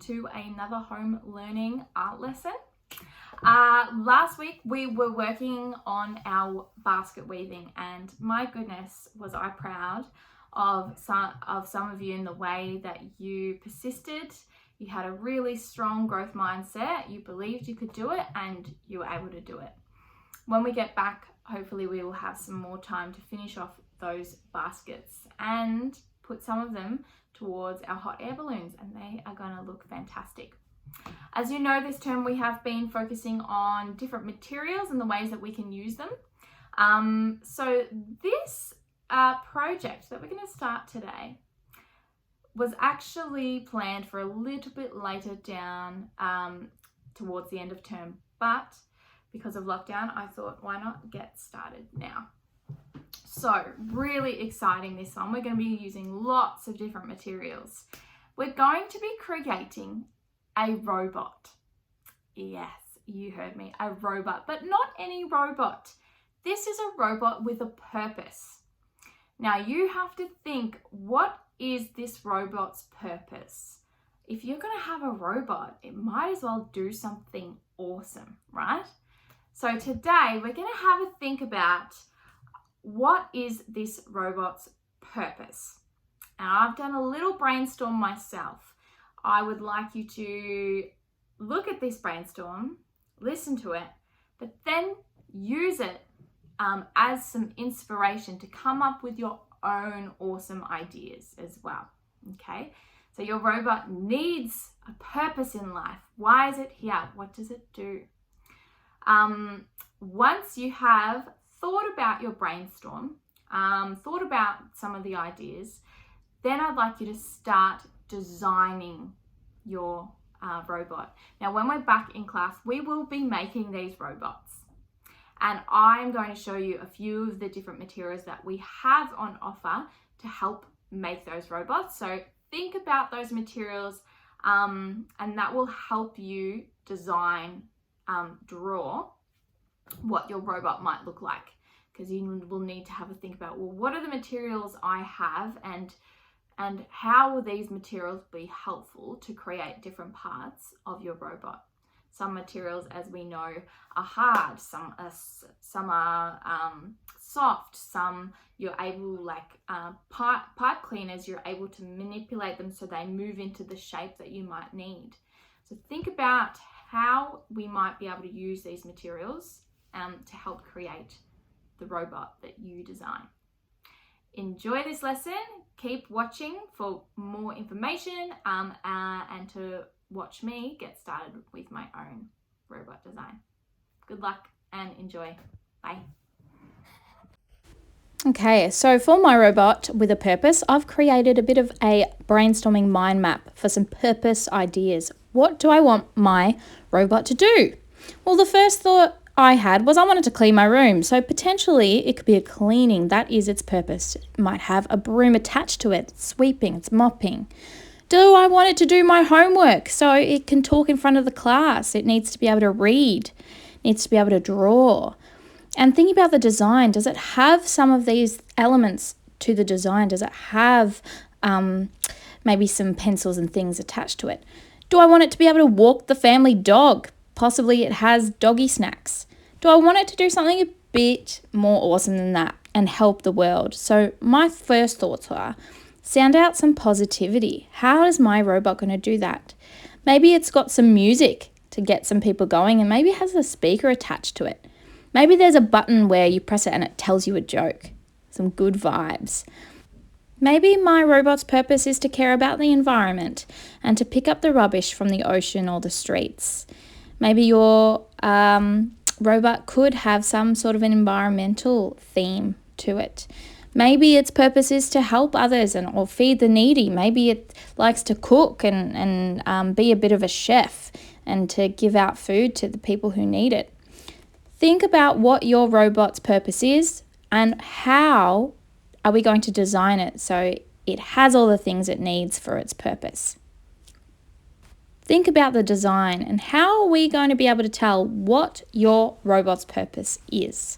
to another home learning art lesson. Last week we were working on our basket weaving, and my goodness was I proud of some of you in the way that you persisted. You had a really strong growth mindset, you believed you could do it, and you were able to do it. When we get back, hopefully we will have some more time to finish off those baskets and put some of them towards our hot air balloons, and they are going to look fantastic. As you know, this term we have been focusing on different materials and the ways that we can use them. So this project that we're going to start today was actually planned for a little bit later down towards the end of term, but because of lockdown, I thought, why not get started now? So really exciting, this one. We're going to be using lots of different materials. We're going to be creating a robot. Yes, you heard me, a robot, but not any robot. This is a robot with a purpose. Now you have to think, what is this robot's purpose? If you're going to have a robot, it might as well do something awesome, right? So today we're going to have a think about, what is this robot's purpose? And I've done a little brainstorm myself. I would like you to look at this brainstorm, listen to it, but then use it as some inspiration to come up with your own awesome ideas as well. Okay, so your robot needs a purpose in life. Why is it here? What does it do? Once you have thought about your brainstorm, thought about some of the ideas, then I'd like you to start designing your robot. Now, when we're back in class, we will be making these robots. And I'm going to show you a few of the different materials that we have on offer to help make those robots. So think about those materials, and that will help you design, draw what your robot might look like. Because you will need to have a think about, well, what are the materials I have, and how will these materials be helpful to create different parts of your robot? Some materials, as we know, are hard, some are soft, some you're able, like pipe cleaners, you're able to manipulate them so they move into the shape that you might need. So think about how we might be able to use these materials to help create the robot that you design. Enjoy this lesson. Keep watching for more information and to watch me get started with my own robot design. Good luck and enjoy. Bye. Okay, so for my robot with a purpose, I've created a bit of a brainstorming mind map for some purpose ideas. What do I want my robot to do? Well, the first thought I had was I wanted to clean my room. So potentially it could be a cleaning. That is its purpose. It might have a broom attached to it. It's sweeping, it's mopping. Do I want it to do my homework so it can talk in front of the class? It needs to be able to read, it needs to be able to draw. And thinking about the design, does it have some of these elements to the design? Does it have maybe some pencils and things attached to it? Do I want it to be able to walk the family dog? Possibly it has doggy snacks. Do I want it to do something a bit more awesome than that and help the world? So my first thoughts are, sound out some positivity. How is my robot going to do that? Maybe it's got some music to get some people going, and maybe it has a speaker attached to it. Maybe there's a button where you press it and it tells you a joke. Some good vibes. Maybe my robot's purpose is to care about the environment and to pick up the rubbish from the ocean or the streets. Maybe your robot could have some sort of an environmental theme to it. Maybe its purpose is to help others or feed the needy. Maybe it likes to cook and be a bit of a chef and to give out food to the people who need it. Think about what your robot's purpose is and how are we going to design it so it has all the things it needs for its purpose. Think about the design and how are we going to be able to tell what your robot's purpose is.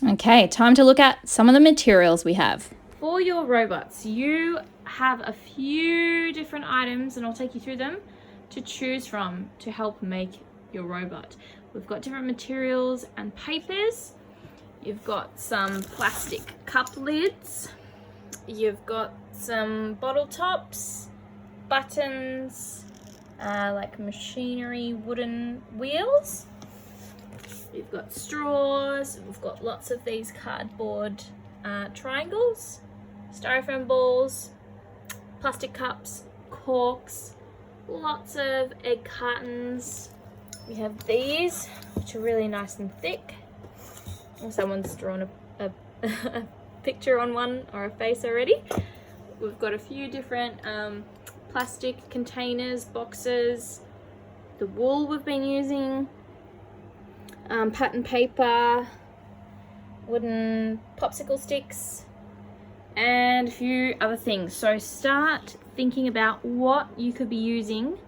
Okay, time to look at some of the materials we have. For your robots, you have a few different items, and I'll take you through them, to choose from to help make your robot. We've got different materials and papers. You've got some plastic cup lids. You've got some bottle tops, buttons, like machinery, wooden wheels. You've got straws. We've got lots of these cardboard triangles, styrofoam balls, plastic cups, corks, lots of egg cartons. We have these, which are really nice and thick. Someone's drawn a picture on one or a face already. We've got a few different plastic containers, boxes, the wool we've been using, pattern paper, wooden popsicle sticks, and a few other things. So start thinking about what you could be using,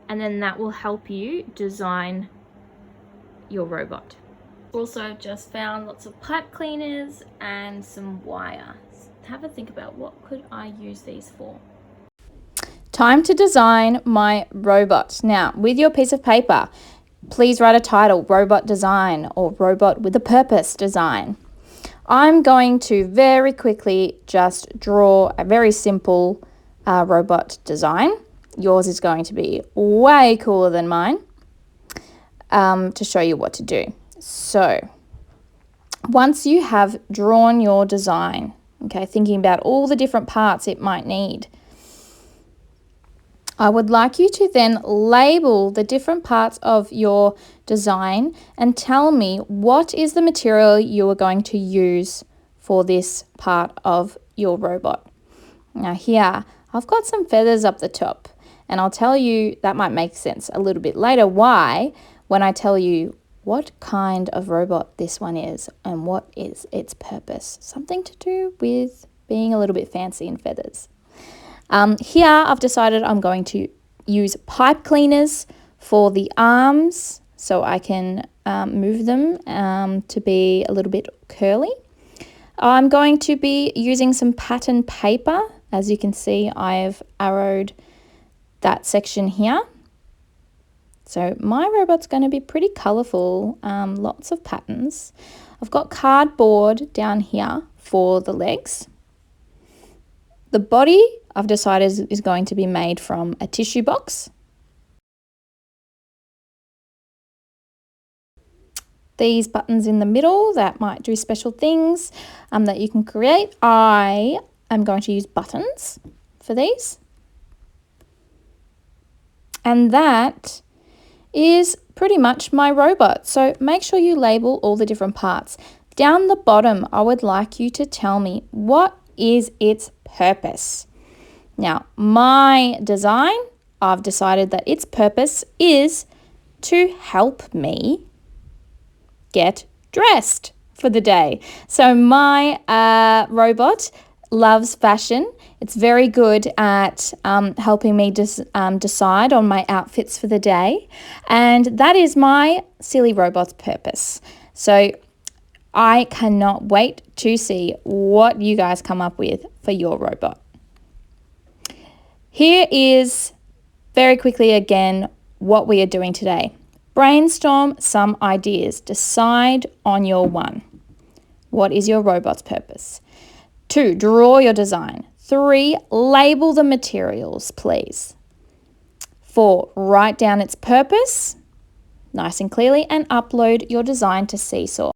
and then that will help you design your robot. Also just found lots of pipe cleaners and some wire. Have a think about what could I use these for. Time to design my robot. Now, with your piece of paper, please write a title, Robot Design, or Robot with a Purpose Design. I'm going to very quickly just draw a very simple robot design. Yours is going to be way cooler than mine, to show you what to do. So once you have drawn your design, okay, thinking about all the different parts it might need, I would like you to then label the different parts of your design and tell me what is the material you are going to use for this part of your robot. Now here, I've got some feathers up the top, and I'll tell you that might make sense a little bit later why when I tell you what kind of robot this one is and what is its purpose. Something to do with being a little bit fancy in feathers. Here I've decided I'm going to use pipe cleaners for the arms so I can move them to be a little bit curly. I'm going to be using some pattern paper. As you can see, I've arrowed that section here. So my robot's going to be pretty colourful, lots of patterns. I've got cardboard down here for the legs. The body I've decided is going to be made from a tissue box. These buttons in the middle that might do special things that you can create. I am going to use buttons for these. And that is pretty much my robot. So make sure you label all the different parts. Down the bottom, I would like you to tell me what is its purpose. Now, my design, I've decided that its purpose is to help me get dressed for the day. So my robot loves fashion. It's very good at helping me decide on my outfits for the day. And that is my silly robot's purpose. So I cannot wait to see what you guys come up with for your robot. Here is very quickly again what we are doing today. Brainstorm some ideas. Decide on your one. What is your robot's purpose? 2, draw your design. 3, label the materials, please. 4, write down its purpose nice and clearly and upload your design to Seesaw.